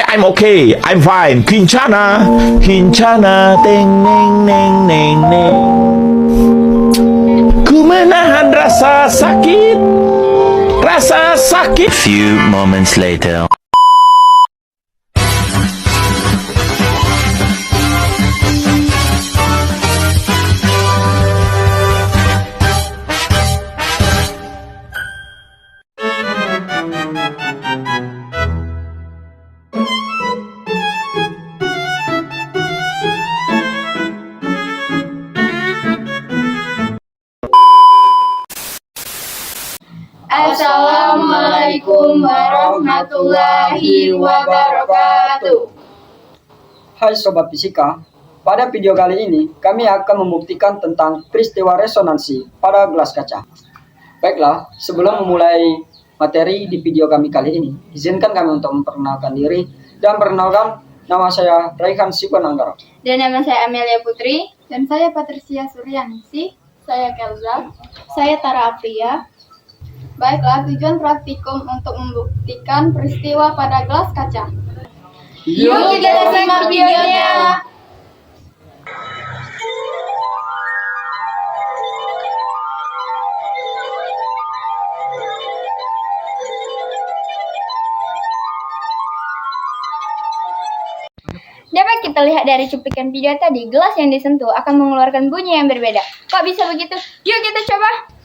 I'm okay. I'm fine. Kincana, Kincana, teng neng neng neng neng. Ku menahan rasa sakit, rasa sakit. Few moments later. Assalamualaikum warahmatullahi wabarakatuh. Hai Sobat Fisika, pada video kali ini kami akan membuktikan tentang peristiwa resonansi pada gelas kaca. Baiklah, sebelum memulai materi di video kami kali ini, izinkan kami untuk memperkenalkan diri dan perkenalkan nama saya Raihan Sipananggara. Dan nama saya Amelia Putri. Dan saya Patricia Suryaningsih. Saya Kelza. Saya Tara Apria. Baiklah, tujuan praktikum untuk membuktikan peristiwa pada gelas kaca. Yuk kita simak videonya. Dapat kita lihat dari cuplikan video tadi, gelas yang disentuh akan mengeluarkan bunyi yang berbeda. Kok bisa begitu? Yuk kita coba.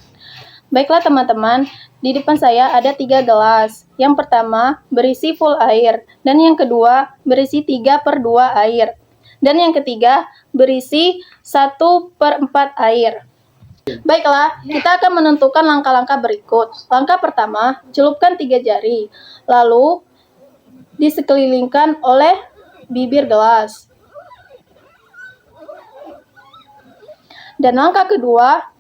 Baiklah teman-teman, di depan saya ada 3 gelas. Yang pertama berisi full air, dan yang kedua berisi 3/2 air. Dan yang ketiga berisi 1/4 air. Baiklah, kita akan menentukan langkah-langkah berikut. Langkah pertama, celupkan 3 jari, lalu disekelilingkan oleh bibir gelas. Dan langkah kedua,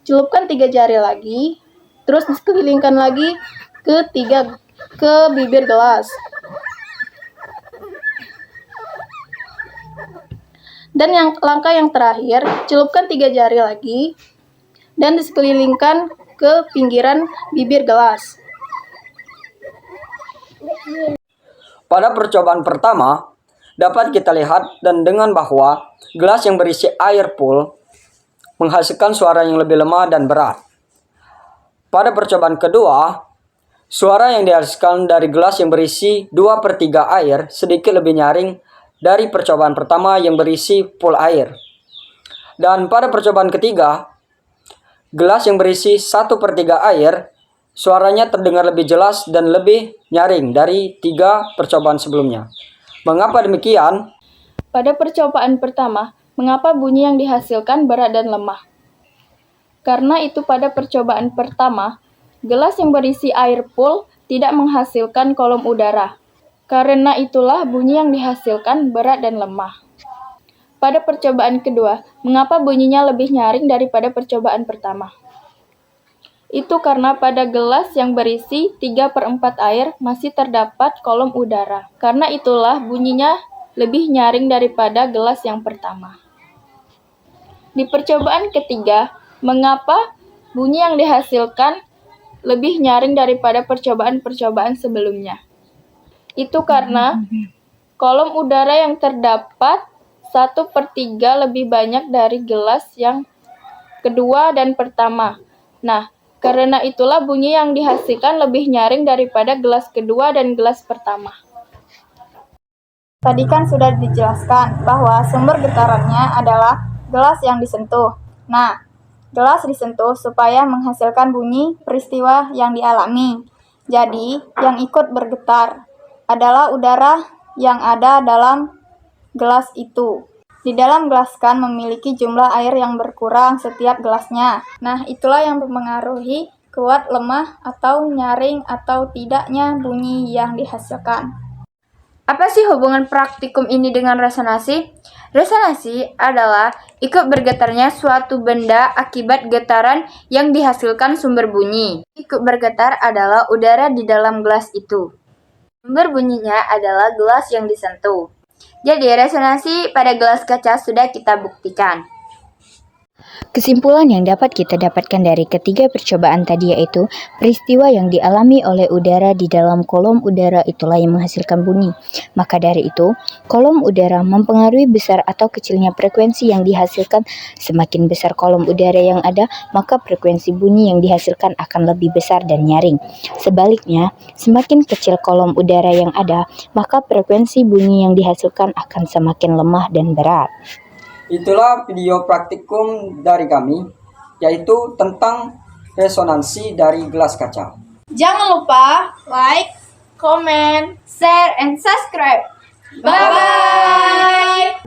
celupkan 3 jari lagi, terus dikelilingkan lagi ke bibir gelas. Dan langkah yang terakhir, celupkan 3 jari lagi dan disekelilingkan ke pinggiran bibir gelas. Pada percobaan pertama, dapat kita lihat dan dengan bahwa gelas yang berisi air full menghasilkan suara yang lebih lemah dan berat. Pada percobaan kedua, suara yang dihasilkan dari gelas yang berisi 2/3 air sedikit lebih nyaring dari percobaan pertama yang berisi full air. Dan pada percobaan ketiga, gelas yang berisi 1/3 air, suaranya terdengar lebih jelas dan lebih nyaring dari 3 percobaan sebelumnya. Mengapa demikian? Pada percobaan pertama, mengapa bunyi yang dihasilkan berat dan lemah? Karena itu pada percobaan pertama, gelas yang berisi air full tidak menghasilkan kolom udara. Karena itulah bunyi yang dihasilkan berat dan lemah. Pada percobaan kedua, mengapa bunyinya lebih nyaring daripada percobaan pertama? Itu karena pada gelas yang berisi 3/4 air masih terdapat kolom udara. Karena itulah bunyinya lebih nyaring daripada gelas yang pertama. Di percobaan ketiga, mengapa bunyi yang dihasilkan lebih nyaring daripada percobaan-percobaan sebelumnya? Itu karena kolom udara yang terdapat 1/3 lebih banyak dari gelas yang kedua dan pertama. Nah, karena itulah bunyi yang dihasilkan lebih nyaring daripada gelas kedua dan gelas pertama. Tadi kan sudah dijelaskan bahwa sumber getarannya adalah gelas yang disentuh. Nah, gelas disentuh supaya menghasilkan bunyi peristiwa yang dialami. Jadi, yang ikut bergetar adalah udara yang ada dalam gelas itu. Di dalam gelas kan memiliki jumlah air yang berkurang setiap gelasnya. Nah, itulah yang mempengaruhi kuat, lemah, atau nyaring atau tidaknya bunyi yang dihasilkan. Apa sih hubungan praktikum ini dengan resonansi? Resonansi adalah ikut bergetarnya suatu benda akibat getaran yang dihasilkan sumber bunyi. Ikut bergetar adalah udara di dalam gelas itu. Sumber bunyinya adalah gelas yang disentuh. Jadi resonansi pada gelas kaca sudah kita buktikan. Kesimpulan yang dapat kita dapatkan dari ketiga percobaan tadi yaitu peristiwa yang dialami oleh udara di dalam kolom udara itulah yang menghasilkan bunyi. Maka dari itu, kolom udara mempengaruhi besar atau kecilnya frekuensi yang dihasilkan. Semakin besar kolom udara yang ada, maka frekuensi bunyi yang dihasilkan akan lebih besar dan nyaring. Sebaliknya, semakin kecil kolom udara yang ada, maka frekuensi bunyi yang dihasilkan akan semakin lemah dan berat. Itulah video praktikum dari kami, yaitu tentang resonansi dari gelas kaca. Jangan lupa like, comment, share, and subscribe. Bye-bye!